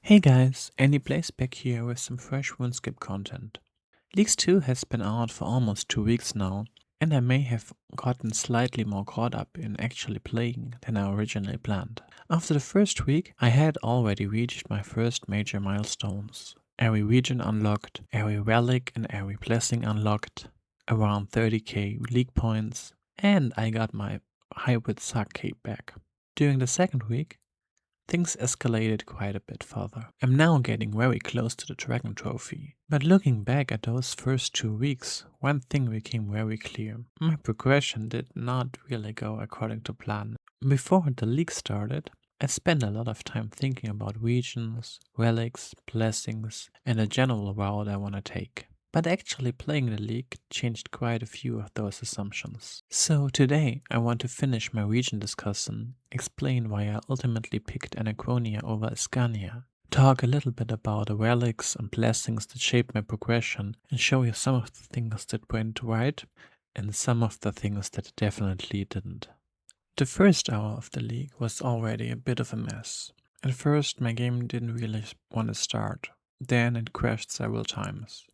Hey guys, Andy Plays back here with some fresh RuneScape content. Leagues 2 has been out for almost 2 weeks now, and I may have gotten slightly more caught up in actually playing than I originally planned. After the first week, I had already reached my first major milestones. Every region unlocked, every relic and every blessing unlocked, around 30k league points, and I got my hybrid Sark cape back. During the second week, things escalated quite a bit further. I'm now getting very close to the Dragon Trophy. But looking back at those first 2 weeks, one thing became very clear. My progression did not really go according to plan. Before the league started, I spent a lot of time thinking about regions, relics, blessings, and the general route I want to take. But actually playing the league changed quite a few of those assumptions. So today I want to finish my region discussion, explain why I ultimately picked Anachronia over Ascania, talk a little bit about the relics and blessings that shaped my progression, and show you some of the things that went right and some of the things that definitely didn't. The first hour of the league was already a bit of a mess. At first my game didn't really want to start, then it crashed several times.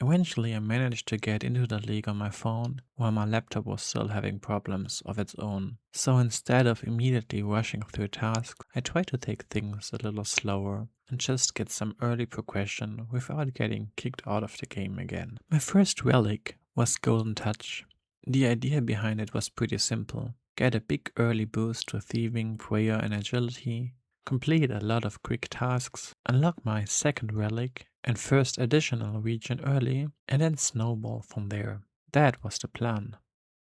Eventually I managed to get into the league on my phone while my laptop was still having problems of its own. So instead of immediately rushing through tasks, I tried to take things a little slower and just get some early progression without getting kicked out of the game again. My first relic was Golden Touch. The idea behind it was pretty simple. Get a big early boost to thieving, prayer and agility, complete a lot of quick tasks, unlock my second relic and first additional region early, and then snowball from there. That was the plan.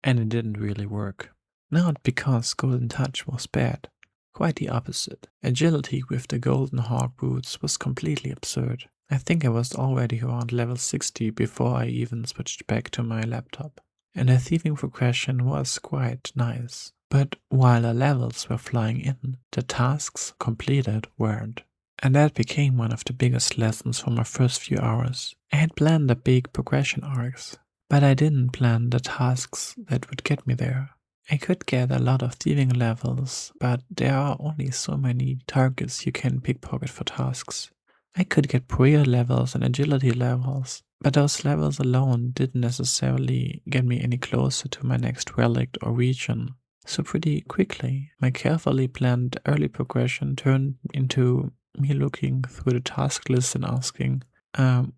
And it didn't really work. Not because Golden Touch was bad. Quite the opposite. Agility with the Golden Hawk boots was completely absurd. I think I was already around level 60 before I even switched back to my laptop. And the thieving progression was quite nice. But while the levels were flying in, the tasks completed weren't. And that became one of the biggest lessons from my first few hours. I had planned the big progression arcs, but I didn't plan the tasks that would get me there. I could get a lot of thieving levels, but there are only so many targets you can pickpocket for tasks. I could get prayer levels and agility levels, but those levels alone didn't necessarily get me any closer to my next relic or region. So pretty quickly, my carefully planned early progression turned into me looking through the task list and asking,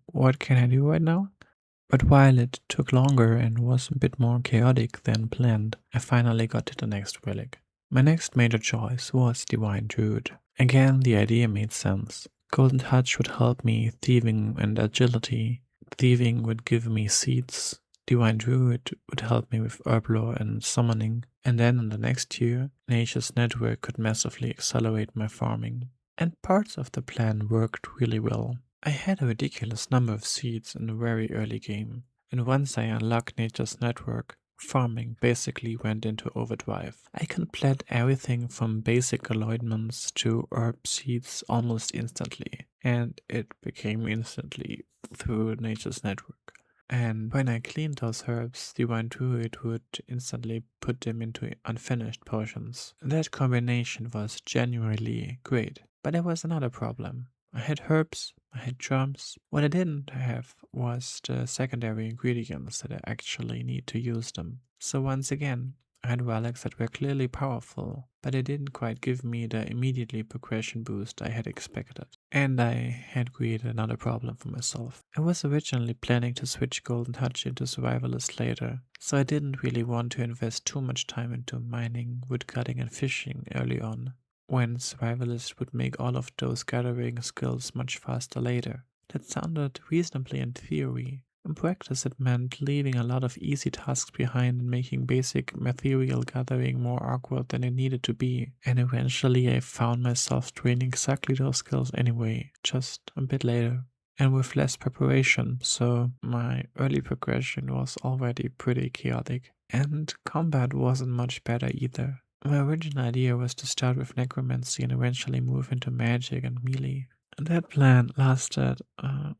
what can I do right now? But while it took longer and was a bit more chaotic than planned, I finally got to the next relic. My next major choice was Divine Druid. Again, the idea made sense. Golden Touch would help me thieving and agility. Thieving would give me seeds. Divine Druid would help me with herblore and summoning. And then in the next tier, Nature's Network could massively accelerate my farming. And parts of the plan worked really well. I had a ridiculous number of seeds in the very early game, and once I unlocked Nature's Network, farming basically went into overdrive. I could plant everything from basic alignments to herb seeds almost instantly, and it became instantly through Nature's Network. And when I cleaned those herbs, Divine Druid would instantly put them into unfinished potions. That combination was genuinely great. But there was another problem. I had herbs, I had germs. What I didn't have was the secondary ingredients that I actually need to use them. So once again, I had relics that were clearly powerful, but they didn't quite give me the immediately progression boost I had expected. And I had created another problem for myself. I was originally planning to switch Golden Touch into Survivalist later, so I didn't really want to invest too much time into mining, woodcutting and fishing early on, when Survivalist would make all of those gathering skills much faster later. That sounded reasonably in theory. In practice, it meant leaving a lot of easy tasks behind and making basic material gathering more awkward than it needed to be. And eventually, I found myself training exactly those skills anyway, just a bit later, and with less preparation, so my early progression was already pretty chaotic. And combat wasn't much better either. My original idea was to start with necromancy and eventually move into magic and melee. And that plan lasted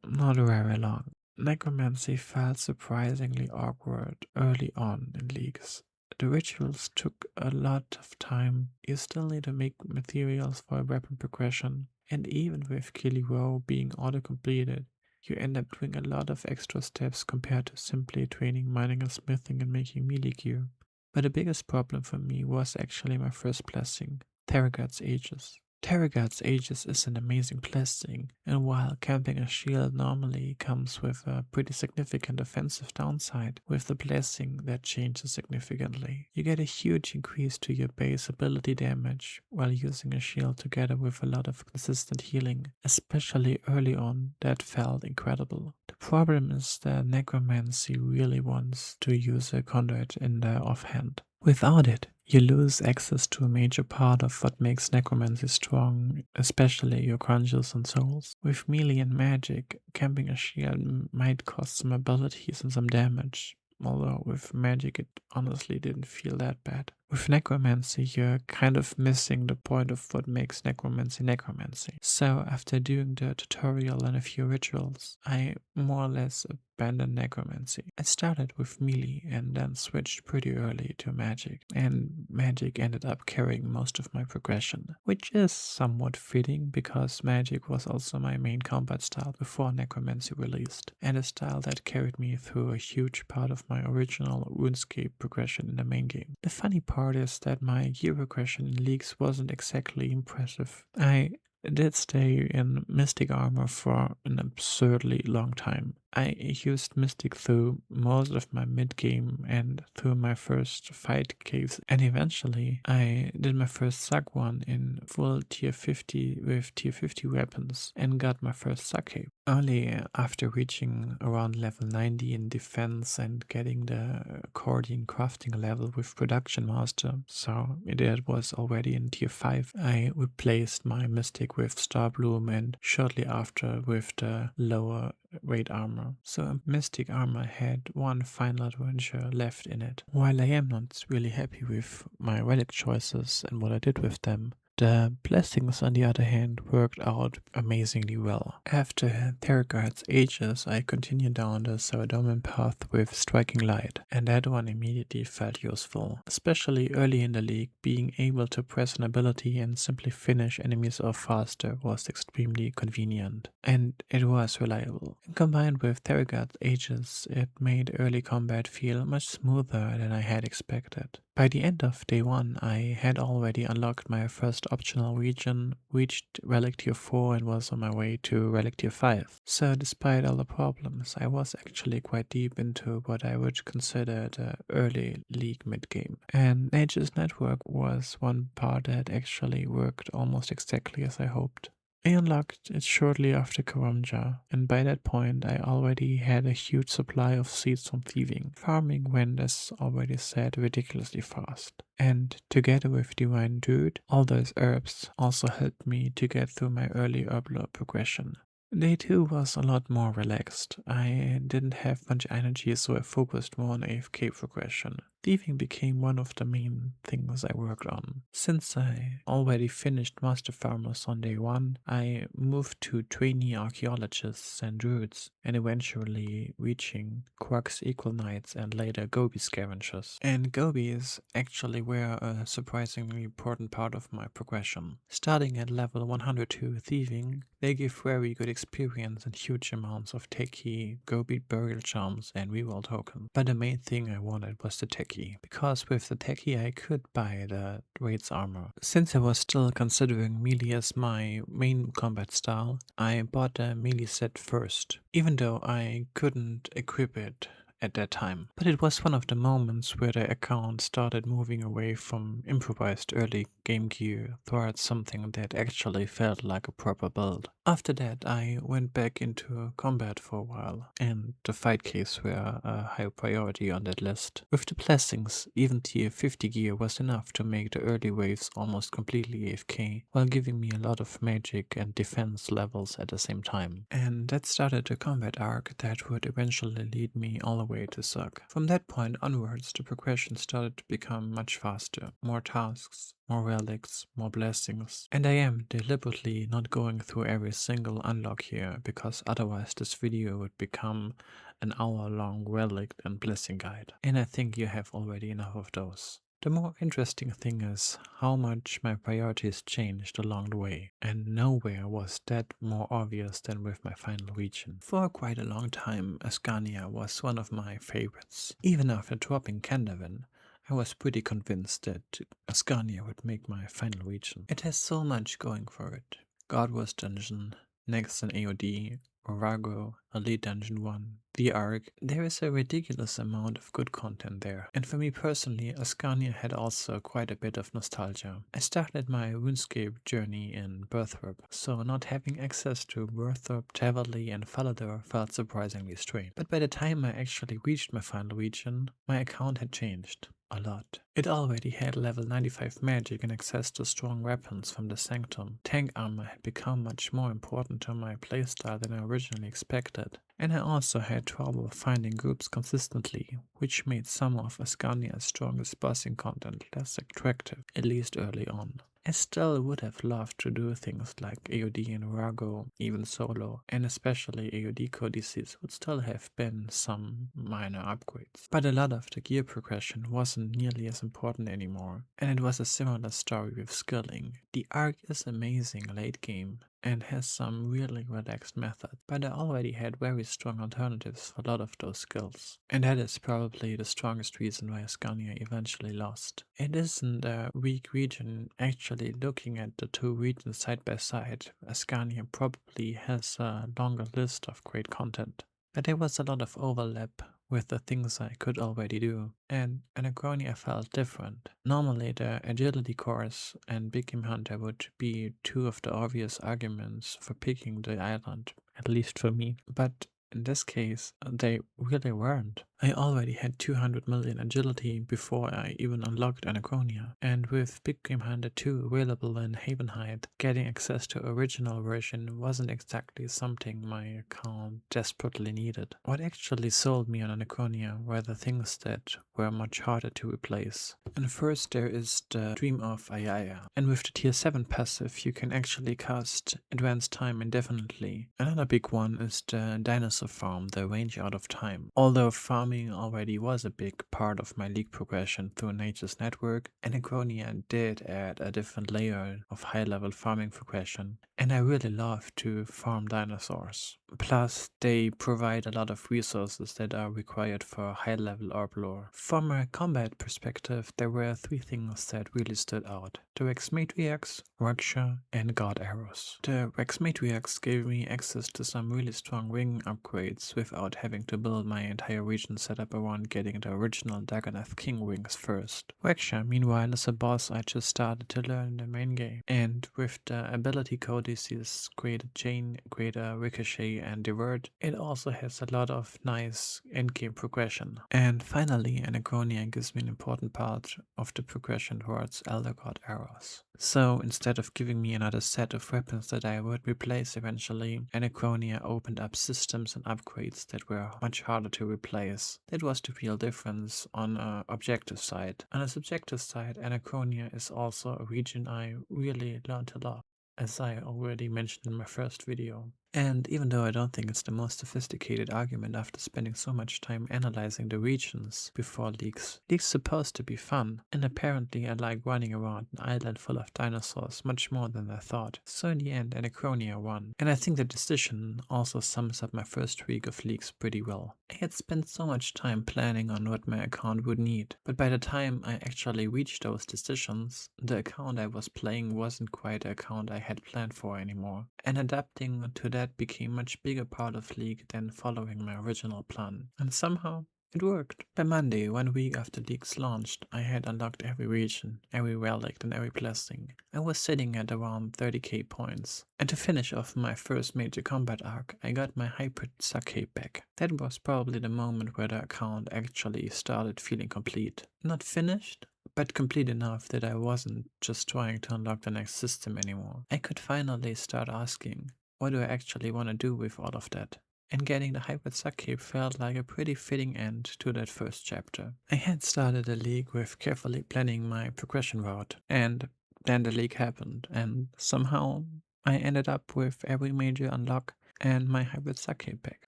not very long. Necromancy felt surprisingly awkward early on in leagues. The rituals took a lot of time. You still need to make materials for a weapon progression, And even with Killy Row being auto-completed, you end up doing a lot of extra steps compared to simply training, mining and smithing and making melee gear. But the biggest problem for me was actually my first blessing, Theragat's Aegis. Theragat's Aegis is an amazing blessing, and while camping a shield normally comes with a pretty significant offensive downside, with the blessing that changes significantly. You get a huge increase to your base ability damage while using a shield together with a lot of consistent healing, especially early on. That felt incredible. The problem is that Necromancy really wants to use a conduit in the offhand. Without it, you lose access to a major part of what makes necromancy strong, especially your crunches and souls. With melee and magic, camping a shield might cost some abilities and some damage, although with magic it honestly didn't feel that bad. With necromancy, you're kind of missing the point of what makes necromancy necromancy. So after doing the tutorial and a few rituals, I more or less abandoned necromancy. I started with melee and then switched pretty early to magic, and magic ended up carrying most of my progression, which is somewhat fitting because magic was also my main combat style before necromancy released, and a style that carried me through a huge part of my original RuneScape progression in the main game. The funny part is that my gear progression in leagues wasn't exactly impressive. I did stay in Mystic armor for an absurdly long time. I used Mystic through most of my mid game and through my first fight caves, and eventually I did my first Suck one in full tier 50 with tier 50 weapons and got my first Suck cape. Only after reaching around level 90 in defense and getting the accordion crafting level with Production Master, so that was already in tier 5, I replaced my Mystic with Starbloom and shortly after with the lower weight armor. So Mystic armor had one final adventure left in it. While I am not really happy with my relic choices and what I did with them, the blessings, on the other hand, worked out amazingly well. After Theragat's Aegis, I continued down the Saradomin path with Striking Light, and that one immediately felt useful. Especially early in the league, being able to press an ability and simply finish enemies off faster was extremely convenient, and it was reliable. And combined with Theragat's Aegis, it made early combat feel much smoother than I had expected. By the end of day 1, I had already unlocked my first optional region, reached Relic Tier 4 and was on my way to Relic Tier 5. So despite all the problems, I was actually quite deep into what I would consider the early league mid-game. And Nature's Network was one part that actually worked almost exactly as I hoped. I unlocked it shortly after Karamja, and by that point I already had a huge supply of seeds from thieving. Farming went, as already said, ridiculously fast. And together with Divine Druid, all those herbs also helped me to get through my early herblore progression. Day 2 was a lot more relaxed. I didn't have much energy, so I focused more on AFK progression. Thieving became one of the main things I worked on. Since I already finished Master Farmers on day 1, I moved to trainee archaeologists and druids, and eventually reaching Quark's Equal Knights and later Gobi Scavengers. And Gobis actually were a surprisingly important part of my progression. Starting at level 102 Thieving, they give very good experience and huge amounts of techie, Gobi burial charms and reroll tokens. But the main thing I wanted was the techie, because with the techie I could buy the Raid's armor. Since I was still considering melee as my main combat style, I bought the melee set first, even though I couldn't equip it at that time. But it was one of the moments where the account started moving away from improvised early game gear towards something that actually felt like a proper build. After that, I went back into combat for a while, and the fight caves were a high priority on that list. With the blessings, even tier 50 gear was enough to make the early waves almost completely AFK, while giving me a lot of magic and defense levels at the same time. And that started the combat arc that would eventually lead me all the way to Suck. From that point onwards, the progression started to become much faster. More tasks, more relics, more blessings. And I am deliberately not going through every single unlock here, because otherwise this video would become an hour-long relic and blessing guide. And I think you have already enough of those. The more interesting thing is how much my priorities changed along the way, and nowhere was that more obvious than with my final region. For quite a long time, Ascania was one of my favorites. Even after dropping Candavin, I was pretty convinced that Ascania would make my final region. It has so much going for it. God Wars Dungeon, next in AOD, Orago, Elite Dungeon 1, the Arc. There is a ridiculous amount of good content there. And for me personally, Ascania had also quite a bit of nostalgia. I started my RuneScape journey in Birthorpe, so not having access to Birthorpe, Tavali and Falador felt surprisingly strange. But by the time I actually reached my final region, my account had changed. A lot. It already had level 95 magic and access to strong weapons from the Sanctum. Tank armor had become much more important to my playstyle than I originally expected. And I also had trouble finding groups consistently, which made some of Ascania's strongest bossing content less attractive, at least early on. I still would have loved to do things like AOD and Rago, even solo, and especially AOD codices would still have been some minor upgrades. But a lot of the gear progression wasn't nearly as important anymore, and it was a similar story with skilling. The arc is amazing late game, and has some really relaxed methods, but I already had very strong alternatives for a lot of those skills. And that is probably the strongest reason why Ascania eventually lost. It isn't a weak region. Actually, looking at the two regions side by side, Ascania probably has a longer list of great content. But there was a lot of overlap with the things I could already do, and Anachronia felt different. Normally the agility course and Big Game Hunter would be two of the obvious arguments for picking the island, at least for me, but in this case they really weren't. I already had 200 million agility before I even unlocked Anachronia, and with Big Game Hunter 2 available in Havenhide, getting access to original version wasn't exactly something my account desperately needed. What actually sold me on Anachronia were the things that were much harder to replace. And first there is the Dream of Ayaya, and with the tier 7 passive you can actually cast Advanced Time indefinitely. Another big one is the Dinosaur Farm, the Range Out of Time. Although farming already was a big part of my league progression through Nature's Network, Anachronia did add a different layer of high-level farming progression, and I really love to farm dinosaurs. Plus, they provide a lot of resources that are required for high-level orb lore. From a combat perspective, there were three things that really stood out: the Rex Matriarchs, Raksha, and God Arrows. The Rex Matriarchs gave me access to some really strong wing upgrades without having to build my entire region setup around getting the original Dagonath King wings first. Raksha, meanwhile, is a boss I just started to learn in the main game, and with the ability codices Greater Chain, Greater Ricochet, and Divert, it also has a lot of nice endgame progression. And finally, Anachronia gives me an important part of the progression towards Elder God Arrows. So instead of giving me another set of weapons that I would replace eventually, Anachronia opened up systems and upgrades that were much harder to replace. That was the real difference on an objective side. On a subjective side, Anachronia is also a region I really learned a lot, as I already mentioned in my first video. And even though I don't think it's the most sophisticated argument after spending so much time analyzing the regions before leaks supposed to be fun, and apparently I like running around an island full of dinosaurs much more than I thought. So in the end, Anachronia won. And I think the decision also sums up my first week of leaks pretty well. I had spent so much time planning on what my account would need, but by the time I actually reached those decisions, the account I was playing wasn't quite the account I had planned for anymore. And adapting to that became a much bigger part of League than following my original plan. And somehow, it worked. By Monday, 1 week after League's launched, I had unlocked every region, every relic, and every blessing. I was sitting at around 30k points. And to finish off my first major combat arc, I got my Hybrid Sake back. That was probably the moment where the account actually started feeling complete. Not finished, but complete enough that I wasn't just trying to unlock the next system anymore. I could finally start asking, what do I actually want to do with all of that? And getting the Hybrid Sake felt like a pretty fitting end to that first chapter. I had started the league with carefully planning my progression route, and then the league happened, and somehow I ended up with every major unlock and my Hybrid Sake back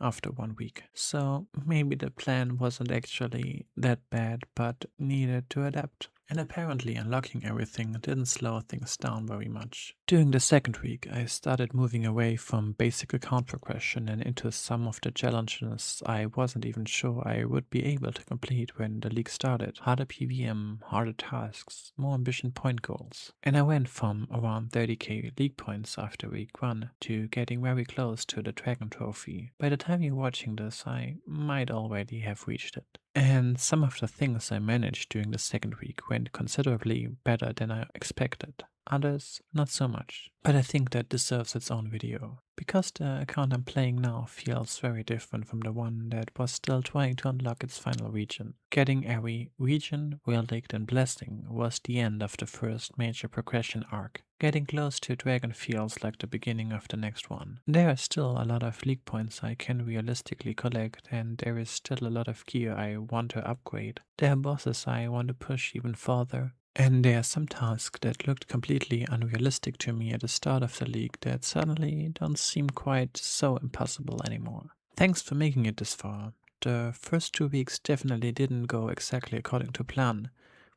after 1 week. So maybe the plan wasn't actually that bad, but needed to adapt. and apparently unlocking everything didn't slow things down very much. During the second week, I started moving away from basic account progression and into some of the challenges I wasn't even sure I would be able to complete when the league started. Harder PVM, harder tasks, more ambition point goals. And I went from around 30k league points after week 1 to getting very close to the Dragon Trophy. By the time you're watching this, I might already have reached it. And some of the things I managed during the second week went considerably better than I expected. Others, not so much. But I think that deserves its own video. Because the account I'm playing now feels very different from the one that was still trying to unlock its final region. Getting every region, Relics and Blessing was the end of the first major progression arc. Getting close to Dragon feels like the beginning of the next one. There are still a lot of league points I can realistically collect, and there is still a lot of gear I want to upgrade. There are bosses I want to push even further. And there are some tasks that looked completely unrealistic to me at the start of the league that suddenly don't seem quite so impossible anymore. Thanks for making it this far. The first 2 weeks definitely didn't go exactly according to plan,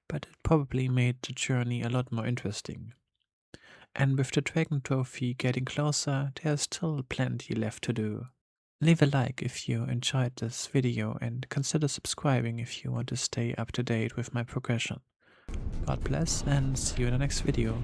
but it probably made the journey a lot more interesting. And with the Dragon Trophy getting closer, there's still plenty left to do. Leave a like if you enjoyed this video and consider subscribing if you want to stay up to date with my progression. God bless and see you in the next video.